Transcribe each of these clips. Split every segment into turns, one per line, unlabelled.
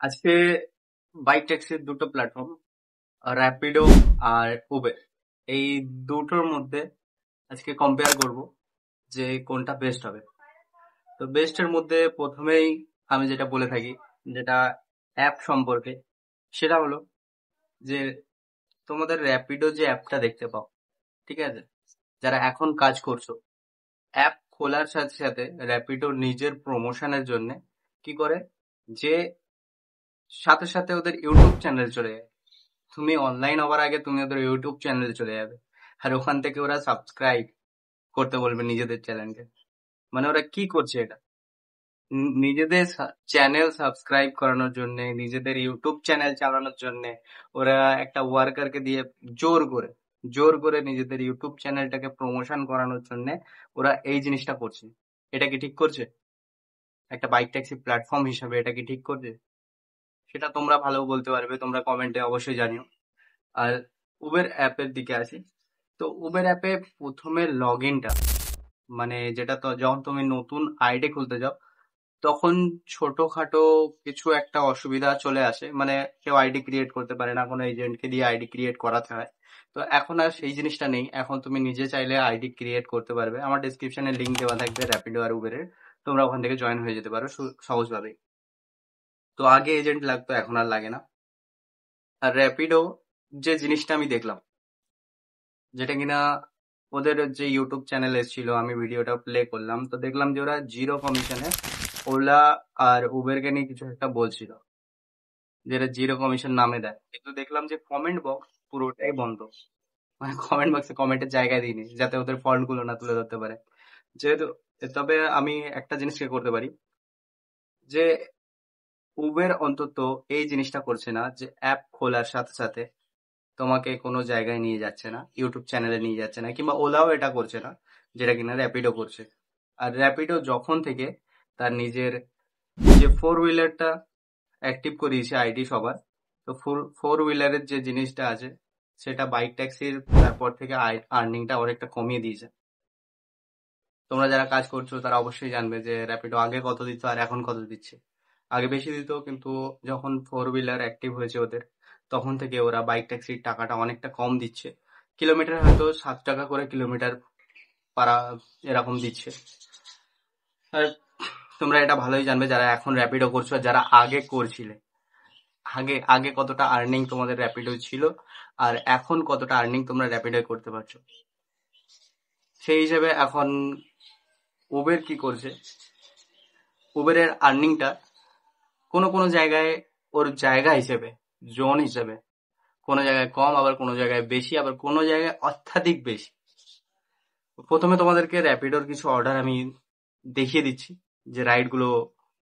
আজকে বাইক ট্যাক্সির দুটো প্ল্যাটফর্ম, র্যাপিডো আর উবের, এই দুটোর মধ্যে আজকে কম্পেয়ার করব যে কোনটা বেস্ট হবে। তো বেস্টের মধ্যে প্রথমেই আমি যেটা বলে থাকি, যেটা অ্যাপ সম্পর্কে, সেটা হলো যে তোমাদের র্যাপিডো যে অ্যাপটা দেখতে পাও, ঠিক আছে, যারা এখন কাজ করছো, অ্যাপ খোলার সাথে সাথে র্যাপিডো নিজের প্রমোশনের জন্য কি করে, যে সাথে সাথে ওদের ইউটিউব চ্যানেল চলে যায়। তুমি অনলাইন হওয়ার আগে তুমি ওদের ইউটিউব চ্যানেলে চলে যাবে, আর ওখান থেকে ওরা সাবস্ক্রাইব করতে বলবে নিজেদের চ্যানেলকে। মানে ওরা কি করছে এটা, নিজেদের চ্যানেল সাবস্ক্রাইব করানোর জন্য, নিজেদের ইউটিউব চ্যানেল চালানোর জন্য ওরা একটা ওয়ার্কারকে দিয়ে জোর করে জোর করে নিজেদের ইউটিউব চ্যানেলটাকে প্রমোশন করানোর জন্য ওরা এই জিনিসটা করছে। এটা কি ঠিক করছে? একটা বাইক ট্যাক্সি প্ল্যাটফর্ম হিসাবে এটা কি ঠিক করছে? সেটা তোমরা ভালো বলতে পারবে, তোমরা কমেন্টে অবশ্যই জানিও। আর উবের অ্যাপের দিকে আসি। তো উবের অ্যাপে প্রথমে লগ ইনটা, মানে যেটা তো যখন তুমি নতুন আইডি খুলতে যাও, তখন ছোটখাটো কিছু একটা অসুবিধা চলে আসে। মানে কেউ আইডি ক্রিয়েট করতে পারে না, কোনো এজেন্টকে দিয়ে আইডি ক্রিয়েট করাতে হয়। তো এখন আর সেই জিনিসটা নেই, এখন তুমি নিজে চাইলে আইডি ক্রিয়েট করতে পারবে। আমার ডিসক্রিপশনে লিঙ্ক দেওয়া থাকবে র্যাপিডো আর উবেরের, তোমরা ওখান থেকে জয়েন হয়ে যেতে পারো সহজভাবেই। তো আগে এজেন্ট লাগতো, এখন আর লাগে না। আর র্যাপিডো যে জিনিসটা আমি দেখলাম, যেটা কিনা ওদের যে ইউটিউব চ্যানেল এসেছিল, আমি ভিডিওটা প্লে করলাম, তো দেখলাম যে ওরা জিরো কমিশনে ওলা আর উবেরকে নিয়ে কিছু একটা বলছিল, যেটা জিরো কমিশন নামে দেয়। কিন্তু দেখলাম যে কমেন্ট বক্স পুরোটাই বন্ধ, মানে কমেন্ট বক্সে কমেন্টের জায়গা দিইনি যাতে ওদের ফল্ট গুলো না তুলে ধরতে পারে। যেহেতু, তবে আমি একটা জিনিসকে করতে পারি, যে উবের অন্তত এই জিনিসটা করছে না যে অ্যাপ খোলার সাথে সাথে তোমাকে কোনো জায়গায় নিয়ে যাচ্ছে না, ইউটিউব চ্যানেলে নিয়ে যাচ্ছে না, কিংবা ওলাও এটা করছে না, যেটা কিনা র্যাপিডো করছে। আর র্যাপিডো যখন থেকে তার নিজের যে ফোর হুইলারটা অ্যাক্টিভ করিয়েছে আইডি সবার, তো ফোর হুইলারের যে জিনিসটা আছে, সেটা বাইক ট্যাক্সির তারপর থেকে আর্নিংটা অনেকটা কমিয়ে দিয়েছে। তোমরা যারা কাজ করছো তারা অবশ্যই জানবে যে র্যাপিডো আগে কত দিত আর এখন কত দিচ্ছে। আগে বেশি দিত, কিন্তু যখন ফোর হুইলার অ্যাক্টিভ হয়েছে ওদের, তখন থেকে ওরা বাইক ট্যাক্সির টাকাটা অনেকটা কম দিচ্ছে। কিলোমিটার হয়তো 7 টাকা করে কিলোমিটার পারা এরকম দিচ্ছে। আর তোমরা এটা ভালোই জানবে যারা এখন র্যাপিডো করছো আর যারা আগে করছিলে, আগে আগে কতটা আর্নিং তোমাদের র্যাপিডো ছিল আর এখন কতটা আর্নিং তোমরা র্যাপিডো করতে পারছো। সেই হিসেবে এখন উবের কি করছে, উবেরের আর্নিংটা কোনো কোনো জায়গায় ওর জায়গা হিসেবে, জোন হিসেবে, কোনো জায়গায় কম, আবার কোনো জায়গায় বেশি, আবার কোনো জায়গায় অত্যাধিক বেশি। প্রথমে তোমাদেরকে র্যাপিডোর কিছু অর্ডার আমি দেখিয়ে দিচ্ছি, যে রাইডগুলো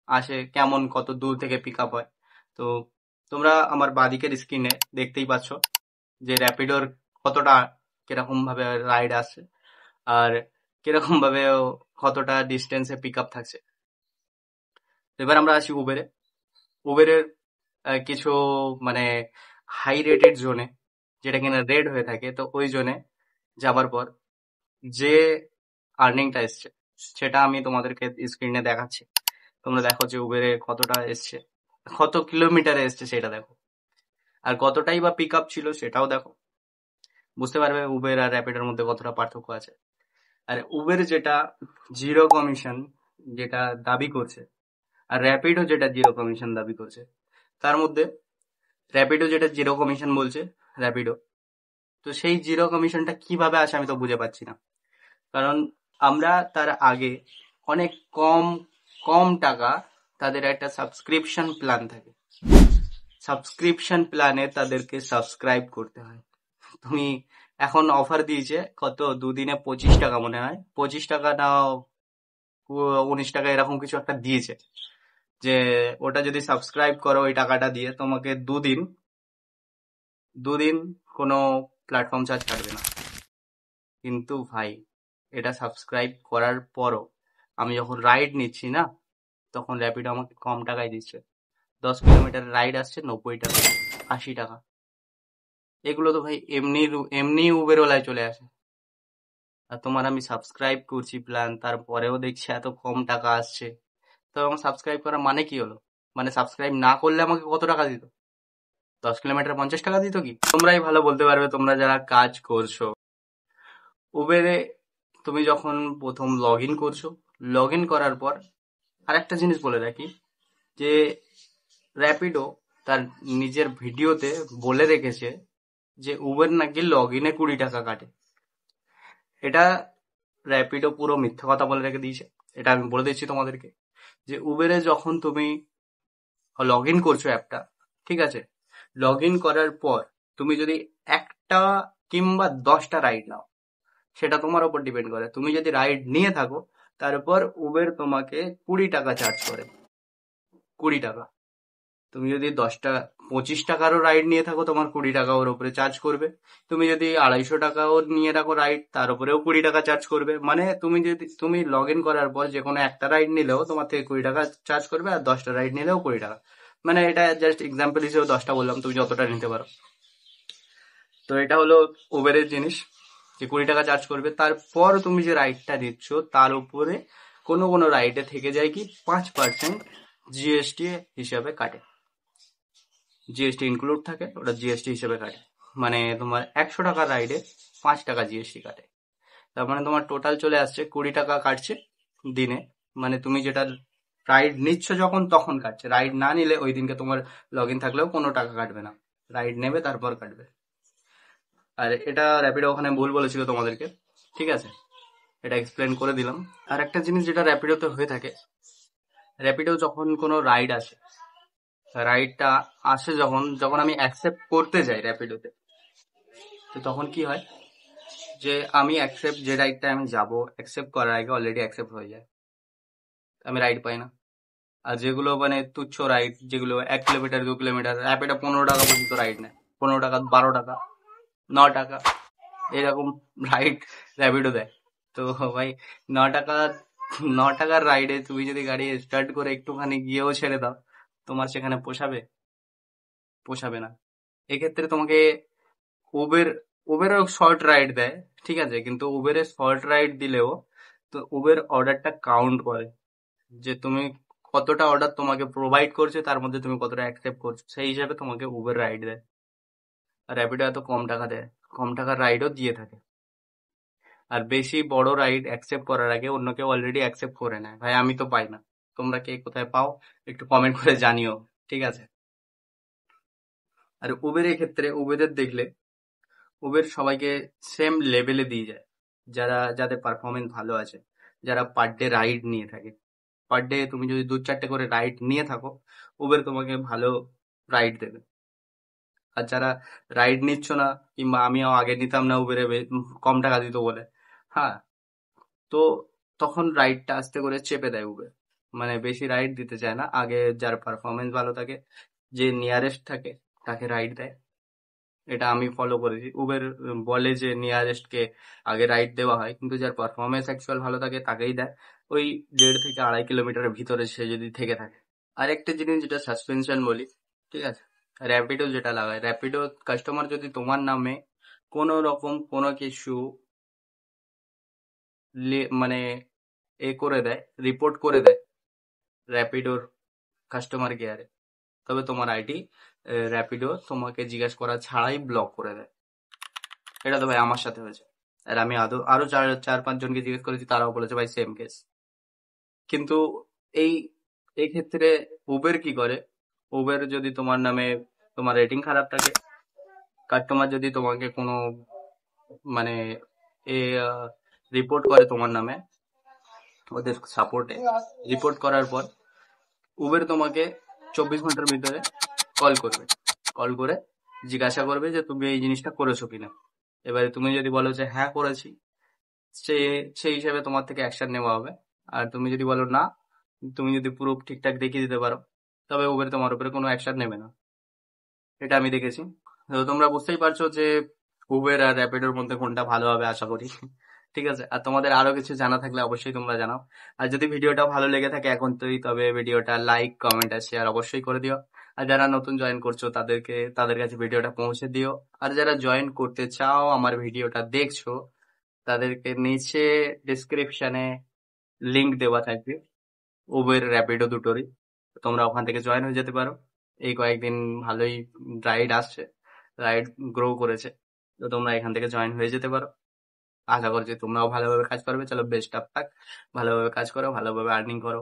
আসে কেমন, কত দূর থেকে পিক আপ হয়। তো তোমরা আমার বাঁদিকের স্ক্রিনে দেখতেই পাচ্ছ যে র্যাপিডোর কতটা, কিরকম ভাবে রাইড আসছে, আর কিরকম ভাবে কতটা ডিস্টেন্সে পিক আপ থাকছে। এবার আমরা আসি উবেরে। উবেরের কিছু মানে হাই রেটেড জোনে, যেটা কিনা রেড হয়ে থাকে, তো ওই জোনে যাবার পর যে আর্নিংটা এসছে, সেটা আমি তোমাদেরকে স্ক্রিনে দেখাচ্ছি। তোমরা দেখো যে উবেরে কতটা এসছে, কত কিলোমিটারে এসছে সেটা দেখো, আর কতটাই বা পিক আপ ছিল সেটাও দেখো। বুঝতে পারবে উবের আর র্যাপিডোর মধ্যে কতটা পার্থক্য আছে। আর উবের যেটা জিরো কমিশন যেটা দাবি করছে, আর র্যাপিডো যেটা জিরো কমিশন দাবি করছে, তার মধ্যে র্যাপিডো যেটা জিরো কমিশন বলছে, র্যাপিডো, তো সেই জিরো কমিশনটা কিভাবে আসে আমি তো বুঝে পাচ্ছি না। কারণ আমরা তার আগে অনেক কম কম টাকা তাদের একটা সাবস্ক্রিপশন প্ল্যান থাকে, সাবস্ক্রিপশন প্ল্যানে তাদেরকে সাবস্ক্রাইব করতে হয়। তুমি এখন অফার দিয়েছে কত, দুদিনে 25 টাকা মনে হয়, 25 টাকা না 19 টাকা এরকম কিছু একটা দিয়েছে, যে ওটা যদি সাবস্ক্রাইব করো ওই টাকাটা দিয়ে তোমাকে দুদিন দুদিন কোনো প্ল্যাটফর্ম চার্জ কাটবে না। কিন্তু ভাই, এটা সাবস্ক্রাইব করার পরও আমি যখন রাইড নিচ্ছি না, তখন র্যাপিডো আমাকে কম টাকায় দিচ্ছে। 10 কিলোমিটার রাইড আসছে 90 টাকা, 80 টাকা। এগুলো তো ভাই এমনি এমনি উবেরওয়ালায় চলে আসে। আর তোমার আমি সাবস্ক্রাইব করছি প্ল্যান, তারপরেও দেখছি এত কম টাকা আসছে, তো আমার সাবস্ক্রাইব করার মানে কি হলো? মানে সাবস্ক্রাইব না করলে আমাকে কত টাকা দিত? 10 কিলোমিটার 50 টাকা দিত কি? তোমরাই ভালো বলতে পারবে, তোমরা যারা কাজ করছো। উবেরে তুমি যখন প্রথম লগ ইন করছো, লগ ইন করার পর আরেকটা জিনিস বলে রাখি, যে র্যাপিডো তার নিজের ভিডিওতে বলে রেখেছে যে উবের নাকি লগ ইনে 20 টাকা কাটে। এটা র্যাপিডো পুরো মিথ্যা কথা বলে রেখে দিয়েছে। এটা আমি বলে দিচ্ছি তোমাদেরকে, যে উবেরে যখন তুমি লগ ইন করছো অ্যাপটা, ঠিক আছে, লগ ইন করার পর তুমি যদি একটা কিংবা 10টা রাইড নাও, সেটা তোমার উপর ডিপেন্ড করে। তুমি যদি রাইড নিয়ে থাকো, তারপর উবের তোমাকে 20 টাকা চার্জ করে। 20 টাকা। তুমি যদি 25 টাকারও রাইড নিয়ে থাকো, তোমার 20 টাকা ওর উপরে চার্জ করবে। তুমি যদি 250 টাকাও নিয়ে রাখো রাইড, তার উপরেও 20 টাকা চার্জ করবে। মানে তুমি লগ ইন করার পর যে কোনো একটা রাইড নিলেও তোমার থেকে 20 টাকা চার্জ করবে, আর 10টা রাইড নিলেও 20 টাকা। মানে এটা জাস্ট এক্সাম্পল হিসেবে 10টা বললাম, তুমি যতটা নিতে পারো। তো এটা হলো উবেরের জিনিস, যে 20 টাকা চার্জ করবে। তারপর তুমি যে রাইডটা দিচ্ছ তার উপরে কোনো কোনো রাইডে থেকে যায় কি 5% জিএসটি হিসাবে কাটে। জিএসটি ইনক্লুড থাকে, ওটা জিএসটি হিসেবে কাটে। মানে তোমার 100 টাকার রাইডে 5 টাকা জিএসটি কাটে। তার মানে তোমার টোটাল চলে আসছে 20 টাকা কাটছে দিনে। মানে তুমি যেটা রাইড নিচ্ছ যখন, তখন কাটছে। রাইড না নিলে ওই দিনকে তোমার লগ ইন থাকলেও কোনো টাকা কাটবে না। রাইড নেবে তারপর কাটবে। আর এটা র্যাপিডো ওখানে ভুল বলেছিল তোমাদেরকে, ঠিক আছে, এটা এক্সপ্লেন করে দিলাম। আর একটা জিনিস যেটা র্যাপিডোতে হয়ে থাকে, র্যাপিডো যখন কোনো রাইড আসে, রাইডটা আসে যখন যখন আমি অ্যাকসেপ্ট করতে যাই র্যাপিডোতে, তো তখন কি হয়, যে আমি অ্যাকসেপ্ট যে রাইডটা আমি যাব, অ্যাকসেপ্ট করার আগে অলরেডি অ্যাকসেপ্ট হয়ে যায়, আমি রাইড পাই না। আর যেগুলো মানে তুচ্ছ রাইড, যেগুলো 1 কিলোমিটার 2 কিলোমিটার, র্যাপিডো 15 টাকা পর্যন্ত রাইড নেয়। 15 টাকা, 12 টাকা, 9 টাকা, এরকম রাইড র্যাপিডো দেয়। তো ভাই, 9 টাকা, 9 টাকার রাইডে তুমি যদি গাড়ি স্টার্ট করে একটুখানি গিয়েও ছেড়ে দাও, তোমার সেখানে পোষাবে? পোষাবে না। এক্ষেত্রে তোমাকে উবের উবেরও শর্ট রাইড দেয়, ঠিক আছে, কিন্তু উবেরের শর্ট রাইড দিলেও তো উবের অর্ডারটা কাউন্ট করে, যে তুমি কতটা অর্ডার তোমাকে প্রোভাইড করছে, তার মধ্যে তুমি কতটা অ্যাকসেপ্ট করছো, সেই হিসাবে তোমাকে উবের রাইড দেয়। আর র্যাপিডো এত কম টাকা দেয়, কম টাকার রাইডও দিয়ে থাকে। আর বেশি বড় রাইড অ্যাকসেপ্ট করার আগে অন্য কেউ অলরেডি অ্যাকসেপ্ট করে নেয়। ভাই আমি তো পাই না, তোমরা কে কোথায় পাও একটু কমেন্ট করে জানিও, ঠিক আছে। আর উবেরের ক্ষেত্রে, উবেরের দেখলে উবের সবাইকে সেম লেভেলে দিয়ে যায়, যাদের পারফরমেন্স ভালো আছে, যারা পার ডে রাইড নিয়ে থাকে। পার ডে তুমি যদি 2-4টে করে রাইড নিয়ে থাকো, উবের তোমাকে ভালো রাইড দেবে। আর যারা রাইড নিচ্ছ না, কিংবা আমিও আগে নিতাম না উবেরে, কম টাকা দিত বলে, হ্যাঁ, তো তখন রাইডটা আস্তে করে চেপে দেয় উবের। মানে বেশি রাইড দিতে চায় না, আগে যার পারফরমেন্স ভালো থাকে, যে নিয়ারেস্ট থাকে, তাকে রাইড দেয়। এটা আমি ফলো করেছি। উবের বলে যে নিয়ারেস্ট কে আগে রাইড দেওয়া হয়, কিন্তু যার পারফরমেন্স অ্যাকচুয়াল ভালো থাকে তাকেই দেয়, ওই 1.5 থেকে 2.5 কিলোমিটারের ভিতরে সে যদি থেকে থাকে। আর একটা জিনিস যেটা সাসপেনশন বলি, ঠিক আছে, র্যাপিডো যেটা লাগায়, র্যাপিডো কাস্টমার যদি তোমার নামে কোনো রকম কোনো কিছু মানে করে দেয়, রিপোর্ট করে দেয় র্যাপিডোর কাস্টমার কেয়ারে, তবে তোমার আইডি র্যাপিডো তোমাকে জিজ্ঞাসা করা ছাড়াই ব্লক করে দেয়। এটা তো ভাই আমার সাথে হয়েছে। আর আমি আরো 4-5 জনকে জিজ্ঞেস করেছি, তারাও বলেছে ভাই সেম কেস। কিন্তু এই এই ক্ষেত্রে উবের কি করে, উবের যদি তোমার নামে, তোমার রেটিং খারাপ থাকে, কাস্টমার যদি তোমাকে কোনো মানে এ রিপোর্ট করে তোমার নামে, ওদের সাপোর্টে রিপোর্ট করার পর উবের তোমাকে 24 ঘন্টার ভিতরে কল করবে। কল করে জিজ্ঞাসা করবে যে তুমি এই জিনিসটা করেছো কিনা। এবারে তুমি যদি বলো যে হ্যাঁ করেছি, সে সেই হিসাবে তোমার থেকে অ্যাকশন নেওয়া হবে। আর তুমি যদি বলো না, তুমি যদি প্রুফ ঠিকঠাক দেখিয়ে দিতে পারো, তবে উবের তোমার উপরে কোনো অ্যাকশন নেবে না। এটা আমি দেখেছি। তো তোমরা বুঝতেই পারছো যে উবের আর র্যাপিডোর মধ্যে কোনটা ভালো হবে, আশা করি। ঠিক আছে, আর তোমাদের আরো কিছু জানা থাকলে অবশ্যই তোমরা জানাও। আর যদি ভিডিওটা ভালো লেগে থাকে এখন তুই, তবে ভিডিওটা লাইক, কমেন্ট আর শেয়ার অবশ্যই করে দিও। আর যারা নতুন জয়েন করছো তাদের কাছে ভিডিওটা পৌঁছে দিও। আর যারা জয়েন করতে চাও, আমার ভিডিওটা দেখছো, তাদেরকে নিচে ডিসক্রিপশনে লিংক দেওয়া থাকবে, উবের র্যাপিডো দুটোরই। তোমরা ওখান থেকে জয়েন হয়ে যেতে পারো। এই কয়েকদিন ভালোই রাইড আসছে, রাইড গ্রো করেছে, তো তোমরা এখান থেকে জয়েন হয়ে যেতে পারো। আশা করছি তোমরাও ভালোভাবে কাজ করবে। চলো বেস্ট অফ লাক, ভালোভাবে কাজ করো, ভালোভাবে আর্নিং করো।